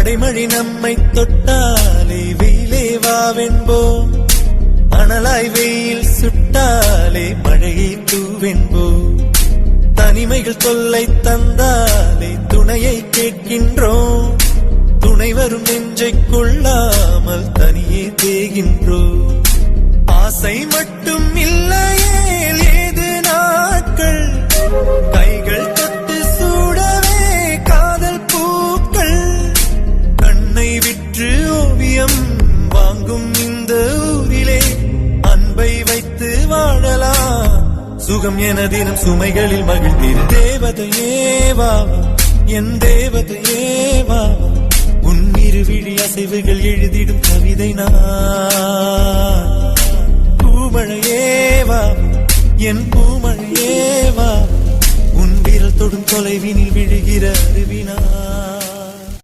அடைமழை நம்மை தொட்டாலே வெயிலே வாவென்போம், அனலாய் வெயில் சுட்டாலே மழையை தூவென்போம். தனிமைகள் தொல்லை தந்தாலே துணையை கேட்கின்றோம், துணை வரும் நெஞ்சை கொள்ளாமல் தனியே தேகின்றோம். ஆசை மட்டும் இல்லையே ஏது நாட்கள், கைகள் தொட்டு சூடவே காதல் பூக்கள். கண்ணை விற்று ஓவியம் வாங்கும் இந்த ஊரிலே அன்பை வைத்து வாழலாம், சுகம் என தினம் சுமைகளில் மகிழ்ந்தீர். தேவதையே வா என் தேவதையே வா, உன் இருவிழி அசைவுகள் எழுதிடும் கவிதை நான். பூமழையே வா என் பூமழையே வா, உன் விரல் தொடும் தொலைவினில் விழுகிற அருவினா.